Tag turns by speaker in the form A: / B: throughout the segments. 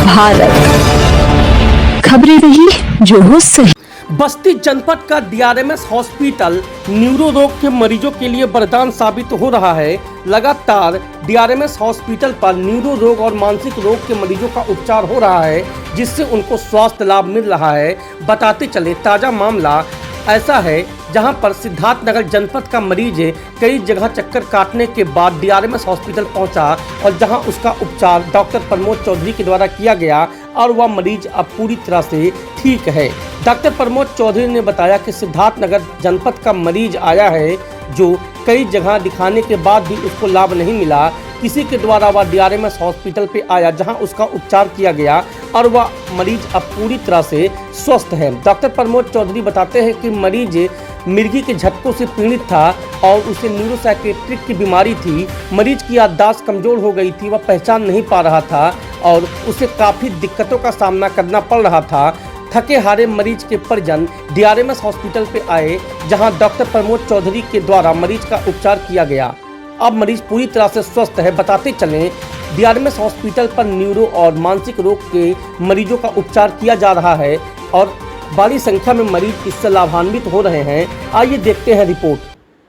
A: भारत खबरें रही जो हो सही।
B: बस्ती जनपद का डीआरएमएस हॉस्पिटल न्यूरो रोग के मरीजों के लिए वरदान साबित हो रहा है। लगातार डीआरएमएस हॉस्पिटल पर न्यूरो रोग और मानसिक रोग के मरीजों का उपचार हो रहा है, जिससे उनको स्वास्थ्य लाभ मिल रहा है। बताते चले ताज़ा मामला ऐसा है जहां पर सिद्धार्थनगर जनपद का मरीज कई जगह चक्कर काटने के बाद डीआरएमएस हॉस्पिटल पहुंचा और जहां उसका उपचार डॉक्टर प्रमोद चौधरी के द्वारा किया गया और वह मरीज अब पूरी तरह से ठीक है। डॉक्टर प्रमोद चौधरी ने बताया कि सिद्धार्थनगर जनपद का मरीज आया है जो कई जगह दिखाने के बाद भी उसको लाभ नहीं मिला। किसी के द्वारा वह डीआरएमएस हॉस्पिटल पे आया जहां उसका उपचार किया गया और वह मरीज अब पूरी तरह से स्वस्थ है। डॉक्टर प्रमोद चौधरी बताते हैं कि मरीज मिर्गी के झटकों से पीड़ित था और उसे न्यूरोसाइकेट्रिक की बीमारी थी। मरीज की याददाश्त कमज़ोर हो गई थी, वह पहचान नहीं पा रहा था और उसे काफ़ी दिक्कतों का सामना करना पड़ रहा था। थके हारे मरीज के परिजन डीआरएमएस हॉस्पिटल पे आए जहां डॉक्टर प्रमोद चौधरी के द्वारा मरीज का उपचार किया गया। अब मरीज पूरी तरह से स्वस्थ है। बताते चलें डीआरएमएस हॉस्पिटल पर न्यूरो और मानसिक रोग के मरीजों का उपचार किया जा रहा है और बड़ी संख्या में मरीज इससे लाभान्वित हो रहे हैं। आइए देखते हैं रिपोर्ट।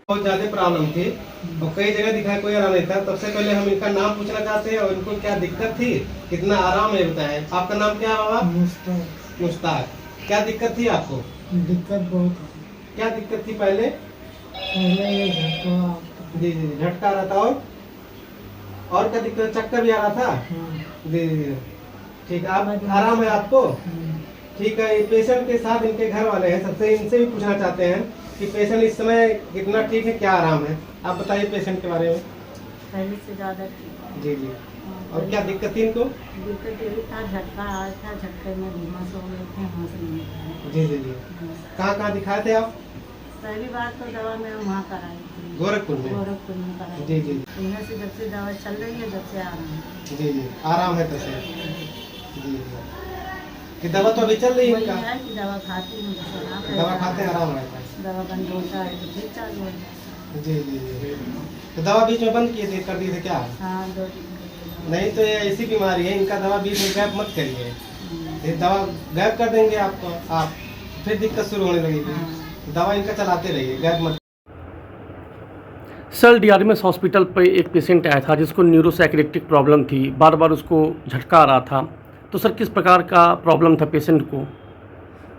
C: बहुत ज़्यादा प्रॉब्लम थी और कई जगह दिखाया कोई आराम नहीं था। सबसे पहले हम इनका नाम पूछना चाहते हैं और इनको क्या दिक्कत थी, कितना आराम है बताएं। आपका नाम क्या है बाबा? मुश्ताक। क्या दिक्कत थी आपको?
D: दिक्कत बहुत।
C: क्या दिक्कत थी पहले?
D: पहले ये झटका।
C: जी जी झटका आ रहा था और क्या दिक्कत? चक्कर भी आ रहा था। जी जी ठीक। आप आराम है आपको? ठीक है। पेशेंट के साथ इनके घर वाले हैं, सबसे इनसे भी पूछना चाहते हैं कि पेशेंट इस समय कितना ठीक है, क्या आराम है। आप बताइए पेशेंट के बारे में।
E: पहले से ज़्यादा ठीक।
C: जी जी। और क्या दिक्कत थी इनको?
E: दिक्कत यही था, झटका आया था, झटके में धीमा सो गए थे, हाथ नहीं था।
C: जी जी जी। कहाँ दिखाए थे आप?
E: पहली बार तो दवा मैं वहाँ कराई थी,
C: गोरखपुर में।
E: गोरखपुर में कराई।
C: जी जी।
E: इन्हें से जब से दवा चल रही है, जब से आराम है।
C: जी जी आराम है तसे। जी जी। कि दवा तो अभी चल रही है
E: वही
C: इनका?
E: है कि दवा खाती हूँ, बस आराम है।
C: दवा खाते हैं आराम रहता है।
E: दवा बंद होता है तो फिर चालू हो जाता है।
C: जी जी जी। तो दवा बीच में बंद किए थे, कर दिए थे क्या?
E: हाँ, 2 दिन के लिए।
C: नहीं तो ये ऐसी बीमारी है, इनका दवा बीच में गैप मत करिए। ये दवा गैप कर देंगे आपको, आप फिर दिक्कत शुरू होने लगेगी। दवा इनका चलाते रहिए, गैप मत।
B: सर डीआरएमएस हॉस्पिटल पे एक पेशेंट आया था जिसको न्यूरोसाइकेट्रिक प्रॉब्लम थी, बार बार उसको झटका आ रहा था। तो सर किस प्रकार का प्रॉब्लम था पेशेंट को?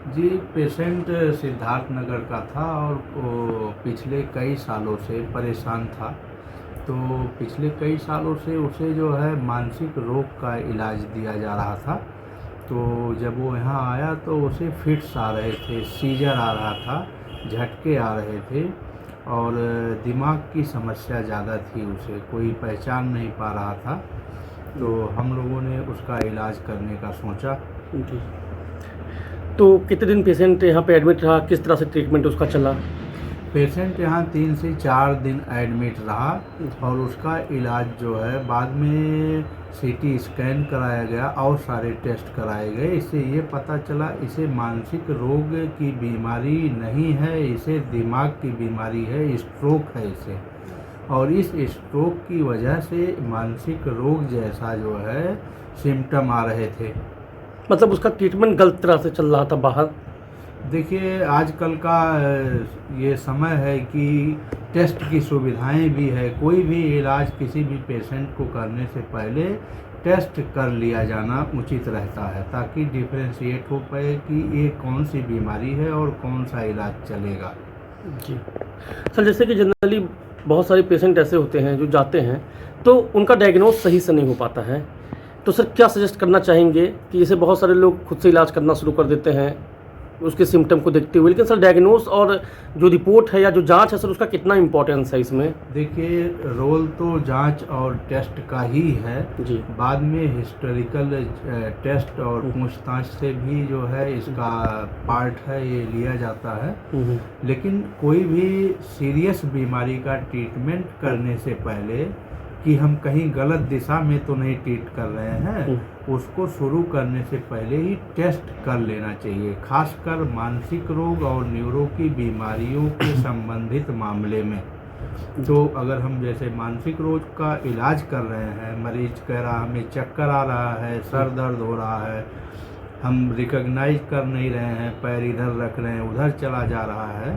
F: जी, पेशेंट सिद्धार्थनगर का था और वो पिछले कई सालों से परेशान था। तो पिछले कई सालों से उसे जो है मानसिक रोग का इलाज दिया जा रहा था। तो जब वो यहाँ आया तो उसे फिट्स आ रहे थे, सीजर आ रहा था, झटके आ रहे थे और दिमाग की समस्या ज़्यादा थी, उसे कोई पहचान नहीं पा रहा था। तो हम लोगों ने उसका इलाज करने का सोचा।
B: तो कितने दिन पेशेंट यहाँ पे एडमिट रहा, किस तरह से ट्रीटमेंट उसका चला?
F: पेशेंट यहाँ 3 से 4 दिन एडमिट रहा और उसका इलाज जो है बाद में सीटी स्कैन कराया गया और सारे टेस्ट कराए गए। इससे ये पता चला इसे मानसिक रोग की बीमारी नहीं है, इसे दिमाग की बीमारी है, स्ट्रोक है इसे। और इस स्ट्रोक की वजह से मानसिक रोग जैसा जो है सिम्टम आ रहे थे।
B: मतलब उसका ट्रीटमेंट गलत तरह से चल रहा था बाहर?
F: देखिए, आजकल का ये समय है कि टेस्ट की सुविधाएं भी है। कोई भी इलाज किसी भी पेशेंट को करने से पहले टेस्ट कर लिया जाना उचित रहता है, ताकि डिफ्रेंशिएट हो पाए कि ये कौन सी बीमारी है और कौन सा इलाज चलेगा।
B: जी सर, जैसे कि जनरली बहुत सारे पेशेंट ऐसे होते हैं जो जाते हैं तो उनका डायग्नोज सही से नहीं हो पाता है। तो सर क्या सजेस्ट करना चाहेंगे कि जैसे बहुत सारे लोग खुद से इलाज करना शुरू कर देते हैं उसके सिम्टम को देखते हुए, लेकिन सर डायग्नोज और जो रिपोर्ट है या जो जांच है सर उसका कितना इम्पोर्टेंस है इसमें?
F: देखिए, रोल तो जांच और टेस्ट का ही है
B: जी।
F: बाद में हिस्टोरिकल टेस्ट और पूछताछ से भी जो है इसका पार्ट है, ये लिया जाता है। लेकिन कोई भी सीरियस बीमारी का ट्रीटमेंट करने से पहले कि हम कहीं गलत दिशा में तो नहीं ट्रीट कर रहे हैं, उसको शुरू करने से पहले ही टेस्ट कर लेना चाहिए, खासकर मानसिक रोग और न्यूरो की बीमारियों के संबंधित मामले में। तो अगर हम जैसे मानसिक रोग का इलाज कर रहे हैं, मरीज कह रहा हमें चक्कर आ रहा है, सर दर्द हो रहा है, हम रिकॉग्नाइज कर नहीं रहे हैं, पैर इधर रख रहे हैं उधर चला जा रहा है,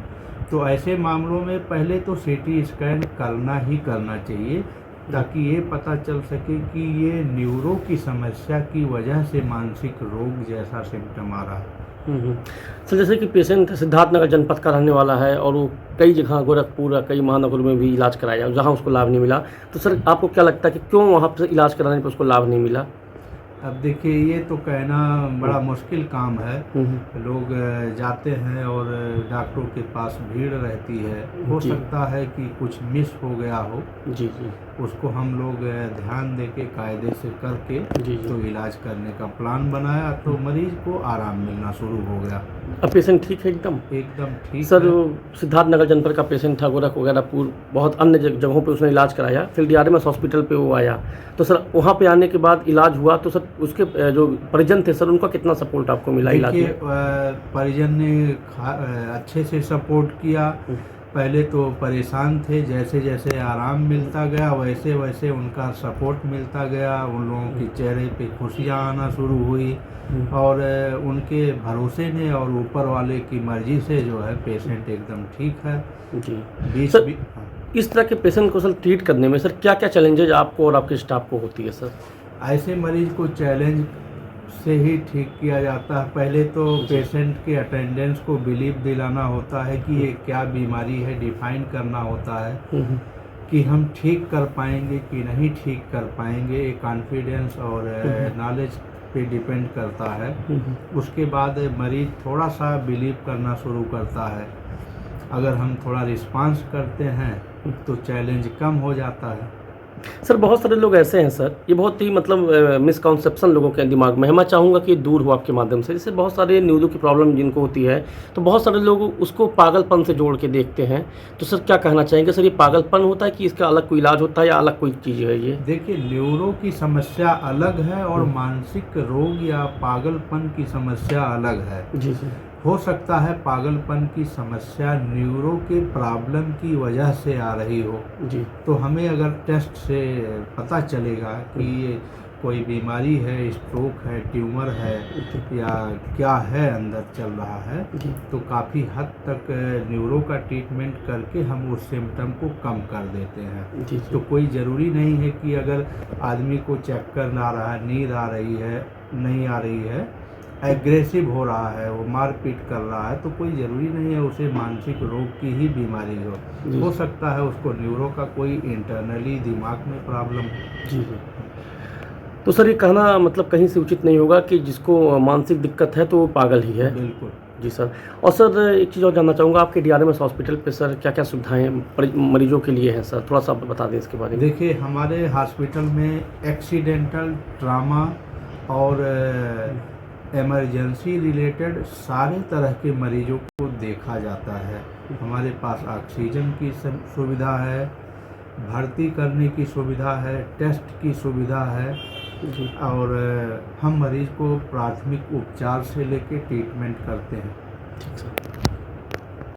F: तो ऐसे मामलों में पहले तो सीटी स्कैन करना ही करना चाहिए, ताकि ये पता चल सके कि ये न्यूरो की समस्या की वजह से मानसिक रोग जैसा सिम्टम आ रहा है।
B: सर जैसे कि पेशेंट सिद्धार्थनगर जनपद का रहने वाला है और वो कई जगह गोरखपुर कई महानगर में भी इलाज कराया जहाँ उसको लाभ नहीं मिला, तो सर आपको क्या लगता है कि क्यों वहाँ पर इलाज कराने पर उसको लाभ नहीं मिला?
F: अब देखिए ये तो कहना बड़ा मुश्किल काम है। लोग जाते हैं और डॉक्टरों के पास भीड़ रहती है, हो सकता है कि कुछ मिस हो गया हो,
B: जी जी,
F: उसको हम लोग ध्यान देके कायदे से करके
B: जी।
F: तो इलाज करने का प्लान बनाया, तो मरीज को आराम मिलना शुरू हो गया।
B: अब पेशेंट ठीक है एकदम?
F: एकदम ठीक
B: सर
F: है।
B: सिद्धार्थनगर जनपद का पेशेंट था, गोरख वगैरहपुर बहुत अन्य जगहों पे उसने इलाज कराया, फिर DRMS हॉस्पिटल पे वो आया, तो सर वहाँ पे आने के बाद इलाज हुआ, तो सर उसके जो परिजन थे सर उनका कितना सपोर्ट आपको मिला इलाज
F: देखिए
B: में?
F: परिजन ने अच्छे से सपोर्ट किया। पहले तो परेशान थे, जैसे जैसे आराम मिलता गया वैसे वैसे उनका सपोर्ट मिलता गया, उन लोगों के चेहरे पे खुशियाँ आना शुरू हुई और उनके भरोसे ने और ऊपर वाले की मर्जी से जो है पेशेंट एकदम ठीक है।
B: जी सर, इस तरह के पेशेंट को सर ट्रीट करने में सर क्या क्या चैलेंजेज आपको और आपके स्टाफ को होती है सर?
F: ऐसे मरीज को चैलेंज से ही ठीक किया जाता है। पहले तो पेशेंट के अटेंडेंस को बिलीव दिलाना होता है कि ये क्या बीमारी है, डिफाइन करना होता है कि हम ठीक कर पाएंगे कि नहीं ठीक कर पाएंगे, ये कॉन्फिडेंस और नॉलेज पे डिपेंड करता है। उसके बाद मरीज थोड़ा सा बिलीव करना शुरू करता है, अगर हम थोड़ा रिस्पांस करते हैं तो चैलेंज कम हो जाता है।
B: सर बहुत सारे लोग ऐसे हैं सर, ये बहुत ही मतलब मिसकॉन्सेप्शन लोगों के दिमाग में है, मैं चाहूँगा कि दूर हो आपके माध्यम से। जैसे बहुत सारे न्यूरो की प्रॉब्लम जिनको होती है, तो बहुत सारे लोग उसको पागलपन से जोड़ के देखते हैं, तो सर क्या कहना चाहेंगे सर, ये पागलपन होता है कि इसका अलग कोई इलाज होता है या अलग कोई चीज़ है ये?
F: देखिए न्यूरो की समस्या अलग है और मानसिक रोग या पागलपन की समस्या अलग है।
B: जी जी,
F: हो सकता है पागलपन की समस्या न्यूरो के प्रॉब्लम की वजह से आ रही हो,
B: जी
F: तो हमें अगर टेस्ट से पता चलेगा कि ये कोई बीमारी है, स्ट्रोक है, ट्यूमर है या क्या है अंदर चल रहा है, तो काफ़ी हद तक न्यूरो का ट्रीटमेंट करके हम उस सिम्टम को कम कर देते हैं।
B: जी
F: तो कोई ज़रूरी नहीं है कि अगर आदमी को चक्कर आ रहा है, नींद आ रही है, नहीं आ रही है, एग्रेसिव हो रहा है, वो मारपीट कर रहा है, तो कोई ज़रूरी नहीं है उसे मानसिक रोग की ही बीमारी हो सकता है उसको न्यूरो का कोई इंटरनली दिमाग में प्रॉब्लम हो।
B: जी जी, तो सर ये कहना मतलब कहीं से उचित नहीं होगा कि जिसको मानसिक दिक्कत है तो वो पागल ही है।
F: बिल्कुल
B: जी सर। और सर एक चीज़ और जानना चाहूँगा, आपके DRMS हॉस्पिटल पे सर क्या क्या सुविधाएं मरीजों के लिए हैं सर, थोड़ा सा बता दें इसके बारे में।
F: देखिए हमारे हॉस्पिटल में एक्सीडेंटल, ट्रामा और इमरजेंसी रिलेटेड सारे तरह के मरीजों को देखा जाता है। हमारे पास ऑक्सीजन की सुविधा है, भर्ती करने की सुविधा है, टेस्ट की सुविधा है और हम मरीज को प्राथमिक उपचार से लेकर ट्रीटमेंट करते हैं।
B: ठीक सर।